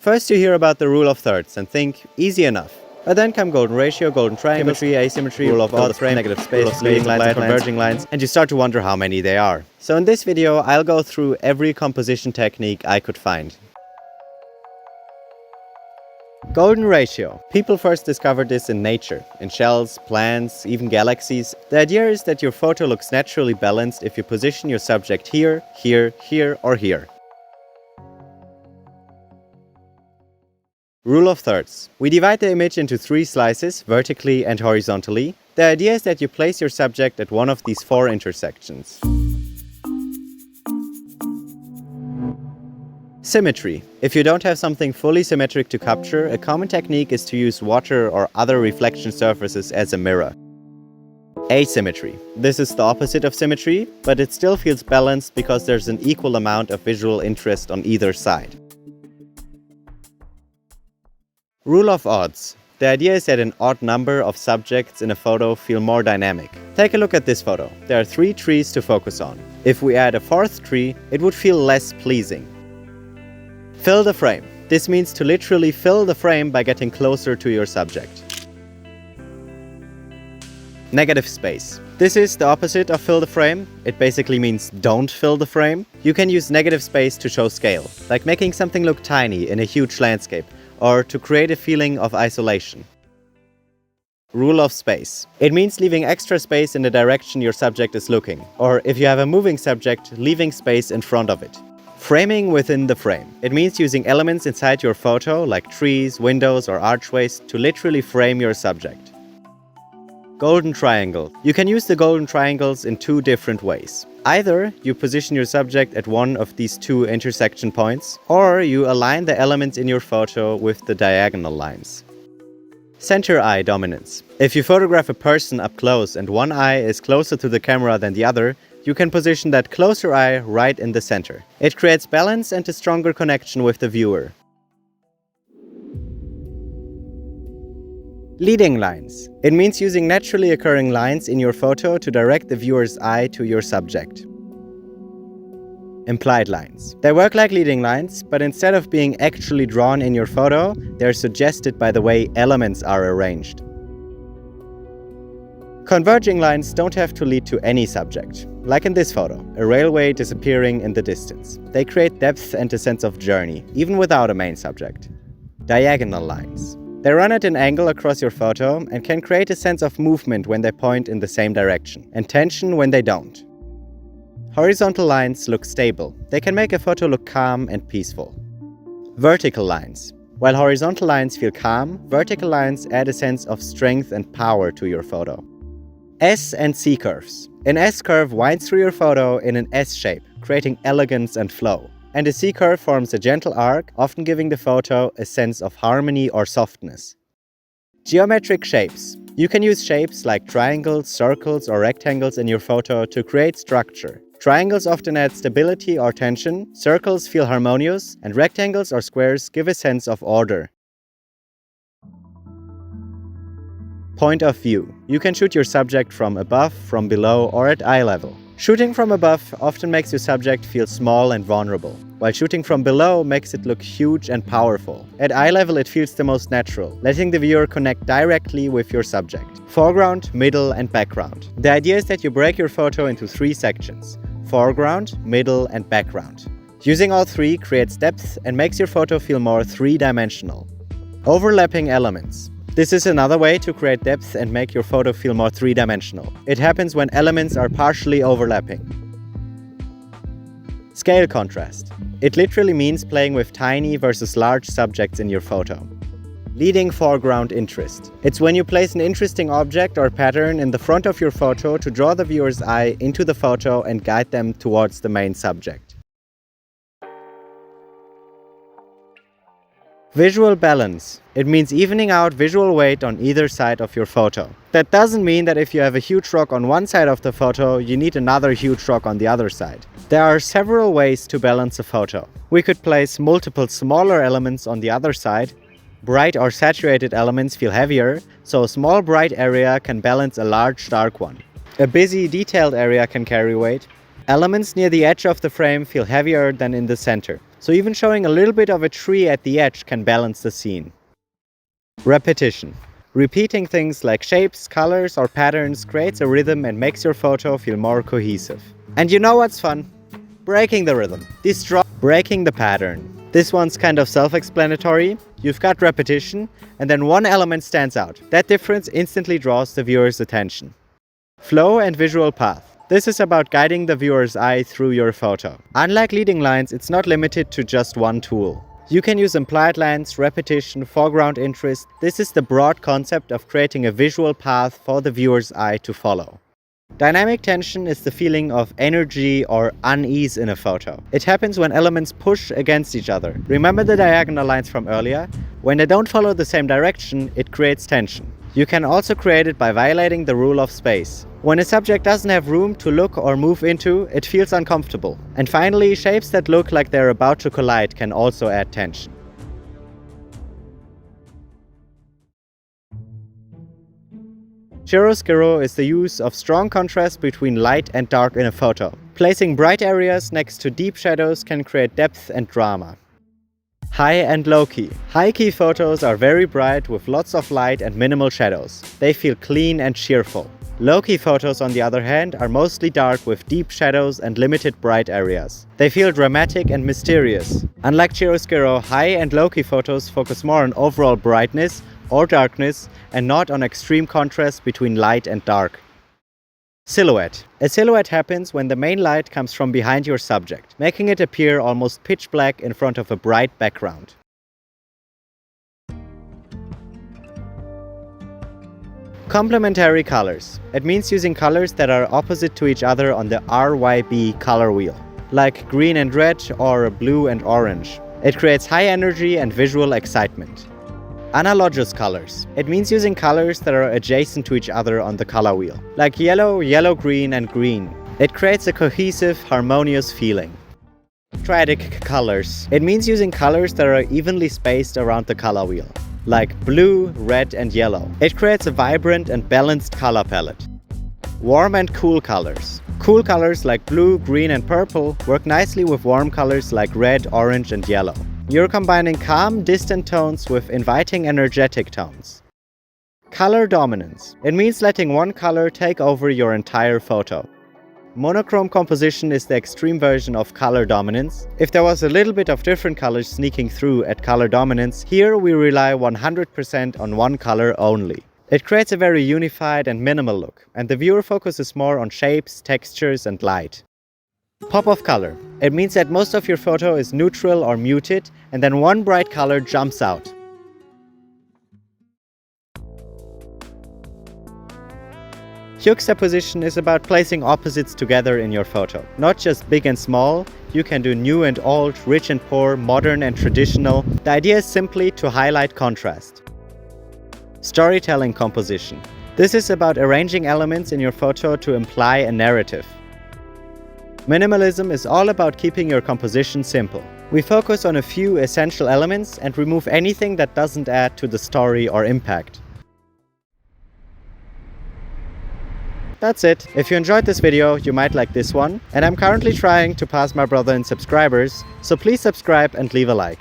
First you hear about the rule of thirds and think, easy enough. But then come golden ratio, golden triangle, symmetry, asymmetry, rule of odds, frame, negative space, leading lines, converging lines, and you start to wonder how many they are. So in this video, I'll go through every composition technique I could find. Golden ratio. People first discovered this in nature, in shells, plants, even galaxies. The idea is that your photo looks naturally balanced if you position your subject here, here, here, or here. Rule of thirds. We divide the image into 3 slices, vertically and horizontally. The idea is that you place your subject at one of these 4 intersections. Symmetry. If you don't have something fully symmetric to capture, a common technique is to use water or other reflection surfaces as a mirror. Asymmetry. This is the opposite of symmetry, but it still feels balanced because there's an equal amount of visual interest on either side. Rule of odds. The idea is that an odd number of subjects in a photo feel more dynamic. Take a look at this photo. There are 3 trees to focus on. If we add a 4th tree, it would feel less pleasing. Fill the frame. This means to literally fill the frame by getting closer to your subject. Negative space. This is the opposite of fill the frame. It basically means don't fill the frame. You can use negative space to show scale, like making something look tiny in a huge landscape, or to create a feeling of isolation. Rule of space. It means leaving extra space in the direction your subject is looking, or if you have a moving subject, leaving space in front of it. Framing within the frame. It means using elements inside your photo, like trees, windows, or archways, to literally frame your subject. Golden triangle. You can use the golden triangles in 2 different ways. Either you position your subject at one of these 2 intersection points, or you align the elements in your photo with the diagonal lines. Center eye dominance. If you photograph a person up close and one eye is closer to the camera than the other, you can position that closer eye right in the center. It creates balance and a stronger connection with the viewer. Leading lines. It means using naturally occurring lines in your photo to direct the viewer's eye to your subject. Implied lines. They work like leading lines, but instead of being actually drawn in your photo, they're suggested by the way elements are arranged. Converging lines don't have to lead to any subject. Like in this photo, a railway disappearing in the distance. They create depth and a sense of journey, even without a main subject. Diagonal lines. They run at an angle across your photo and can create a sense of movement when they point in the same direction, and tension when they don't. Horizontal lines look stable. They can make a photo look calm and peaceful. Vertical lines. While horizontal lines feel calm, vertical lines add a sense of strength and power to your photo. S and C curves. An S curve winds through your photo in an S shape, creating elegance and flow. And a C curve forms a gentle arc, often giving the photo a sense of harmony or softness. Geometric shapes. You can use shapes like triangles, circles, or rectangles in your photo to create structure. Triangles often add stability or tension, circles feel harmonious, and rectangles or squares give a sense of order. Point of view. You can shoot your subject from above, from below, or at eye level. Shooting from above often makes your subject feel small and vulnerable, while shooting from below makes it look huge and powerful. At eye level it feels the most natural, letting the viewer connect directly with your subject. Foreground, middle, and background. The idea is that you break your photo into 3 sections: foreground, middle, and background. Using all 3 creates depth and makes your photo feel more 3-dimensional. Overlapping elements. This is another way to create depth and make your photo feel more 3-dimensional. It happens when elements are partially overlapping. Scale contrast. It literally means playing with tiny versus large subjects in your photo. Leading foreground interest. It's when you place an interesting object or pattern in the front of your photo to draw the viewer's eye into the photo and guide them towards the main subject. Visual balance. It means evening out visual weight on either side of your photo. That doesn't mean that if you have a huge rock on one side of the photo, you need another huge rock on the other side. There are several ways to balance a photo. We could place multiple smaller elements on the other side. Bright or saturated elements feel heavier, so a small bright area can balance a large dark one. A busy, detailed area can carry weight. Elements near the edge of the frame feel heavier than in the center. so even showing a little bit of a tree at the edge can balance the scene. Repetition. Repeating things like shapes, colors, or patterns creates a rhythm and makes your photo feel more cohesive. And you know what's fun? Breaking the rhythm. Breaking the pattern. This one's kind of self-explanatory. You've got repetition, and then one element stands out. That difference instantly draws the viewer's attention. Flow and visual path. This is about guiding the viewer's eye through your photo. Unlike leading lines, it's not limited to just one tool. You can use implied lines, repetition, foreground interest. This is the broad concept of creating a visual path for the viewer's eye to follow. Dynamic tension is the feeling of energy or unease in a photo. It happens when elements push against each other. Remember the diagonal lines from earlier? When they don't follow the same direction, it creates tension. You can also create it by violating the rule of space. When a subject doesn't have room to look or move into, it feels uncomfortable. And finally, shapes that look like they're about to collide can also add tension. Chiaroscuro is the use of strong contrast between light and dark in a photo. Placing bright areas next to deep shadows can create depth and drama. High and low key. High key photos are very bright with lots of light and minimal shadows. They feel clean and cheerful. Low key photos, on the other hand, are mostly dark with deep shadows and limited bright areas. They feel dramatic and mysterious. Unlike chiaroscuro, high and low key photos focus more on overall brightness or darkness and not on extreme contrast between light and dark. Silhouette. A silhouette happens when the main light comes from behind your subject, making it appear almost pitch black in front of a bright background. Complementary colors. It means using colors that are opposite to each other on the RYB color wheel, like green and red or blue and orange. It creates high energy and visual excitement. Analogous colors. It means using colors that are adjacent to each other on the color wheel, like yellow, yellow-green, and green. It creates a cohesive, harmonious feeling. Triadic colors. It means using colors that are evenly spaced around the color wheel, like blue, red, and yellow. It creates a vibrant and balanced color palette. Warm and cool colors. Cool colors like blue, green, and purple work nicely with warm colors like red, orange, and yellow. You're combining calm, distant tones with inviting, energetic tones. Color dominance. It means letting one color take over your entire photo. Monochrome composition is the extreme version of color dominance. If there was a little bit of different colors sneaking through at color dominance, here we rely 100% on one color only. It creates a very unified and minimal look, and the viewer focuses more on shapes, textures, and light. Pop of color. It means that most of your photo is neutral or muted, and then one bright color jumps out. Juxtaposition is about placing opposites together in your photo. Not just big and small, you can do new and old, rich and poor, modern and traditional. The idea is simply to highlight contrast. Storytelling composition. This is about arranging elements in your photo to imply a narrative. Minimalism is all about keeping your composition simple. We focus on a few essential elements and remove anything that doesn't add to the story or impact. That's it. If you enjoyed this video, you might like this one, and I'm currently trying to pass my brother in subscribers, so please subscribe and leave a like.